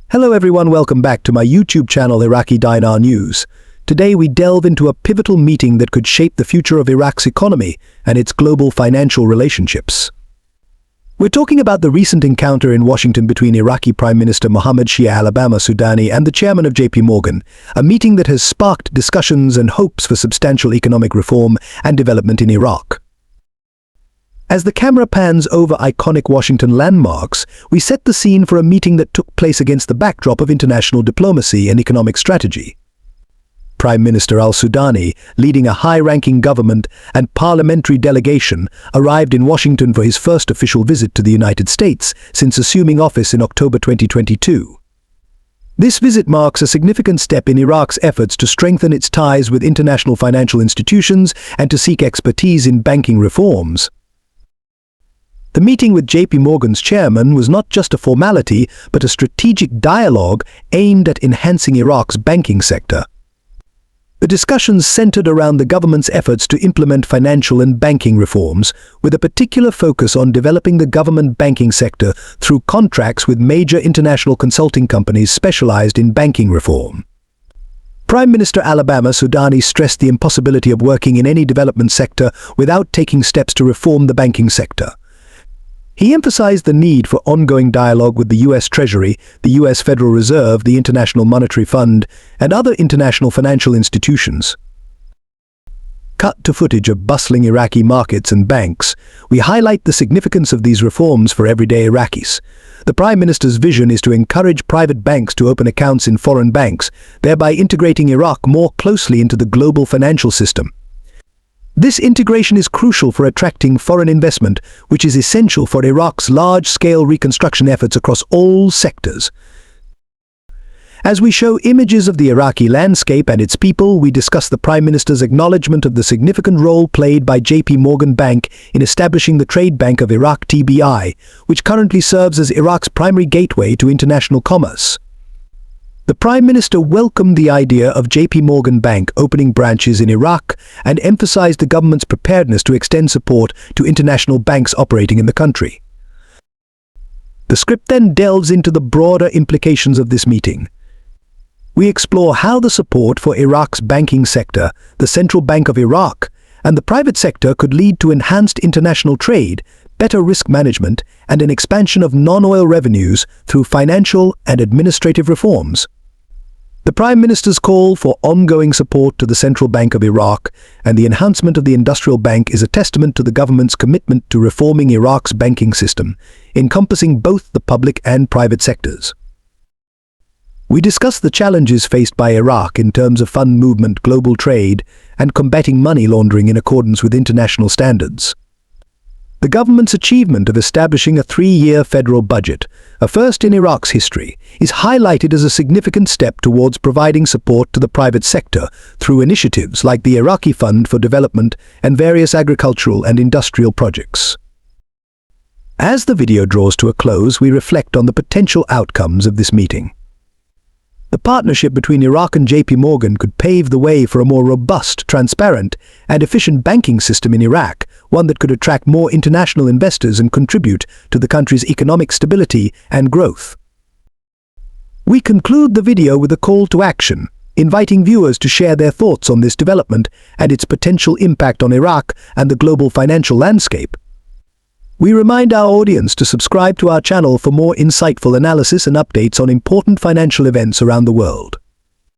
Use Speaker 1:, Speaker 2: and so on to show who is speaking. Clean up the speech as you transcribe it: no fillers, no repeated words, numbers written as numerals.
Speaker 1: Hello everyone, welcome back to my YouTube channel Iraqi Dinar News. Today we delve into a pivotal meeting that could shape the future of Iraq's economy and its global financial relationships. We're talking about the recent encounter in Washington between Iraqi Prime Minister Mohammed Shia Al-Sudani and the chairman of JPMorgan, a meeting that has sparked discussions and hopes for substantial economic reform and development in Iraq. As the camera pans over iconic Washington landmarks, we set the scene for a meeting that took place against the backdrop of international diplomacy and economic strategy. Prime Minister Al-Sudani, leading a high-ranking government and parliamentary delegation, arrived in Washington for his first official visit to the United States since assuming office in October 2022. This visit marks a significant step in Iraq's efforts to strengthen its ties with international financial institutions and to seek expertise in banking reforms. The meeting with JPMorgan's chairman was not just a formality, but a strategic dialogue aimed at enhancing Iraq's banking sector. The discussions centered around the government's efforts to implement financial and banking reforms, with a particular focus on developing the government banking sector through contracts with major international consulting companies specialized in banking reform. Prime Minister Al-Sudani stressed the impossibility of working in any development sector without taking steps to reform the banking sector. He emphasized the need for ongoing dialogue with the U.S. Treasury, the U.S. Federal Reserve, the International Monetary Fund, and other international financial institutions. Cut to footage of bustling Iraqi markets and banks, we highlight the significance of these reforms for everyday Iraqis. The Prime Minister's vision is to encourage private banks to open accounts in foreign banks, thereby integrating Iraq more closely into the global financial system. This integration is crucial for attracting foreign investment, which is essential for Iraq's large-scale reconstruction efforts across all sectors. As we show images of the Iraqi landscape and its people, we discuss the Prime Minister's acknowledgement of the significant role played by JPMorgan Bank in establishing the Trade Bank of Iraq (TBI), which currently serves as Iraq's primary gateway to international commerce. The Prime Minister welcomed the idea of JPMorgan Bank opening branches in Iraq and emphasized the government's preparedness to extend support to international banks operating in the country. The script then delves into the broader implications of this meeting. We explore how the support for Iraq's banking sector, the Central Bank of Iraq, and the private sector could lead to enhanced international trade, better risk management, and an expansion of non-oil revenues through financial and administrative reforms. The Prime Minister's call for ongoing support to the Central Bank of Iraq and the enhancement of the Industrial Bank is a testament to the government's commitment to reforming Iraq's banking system, encompassing both the public and private sectors. We discuss the challenges faced by Iraq in terms of fund movement, global trade, and combating money laundering in accordance with international standards. The government's achievement of establishing a 3-year federal budget, a first in Iraq's history, is highlighted as a significant step towards providing support to the private sector through initiatives like the Iraqi Fund for Development and various agricultural and industrial projects. As the video draws to a close, we reflect on the potential outcomes of this meeting. The partnership between Iraq and JPMorgan could pave the way for a more robust, transparent, and efficient banking system in Iraq, one that could attract more international investors and contribute to the country's economic stability and growth. We conclude the video with a call to action, inviting viewers to share their thoughts on this development and its potential impact on Iraq and the global financial landscape. We remind our audience to subscribe to our channel for more insightful analysis and updates on important financial events around the world.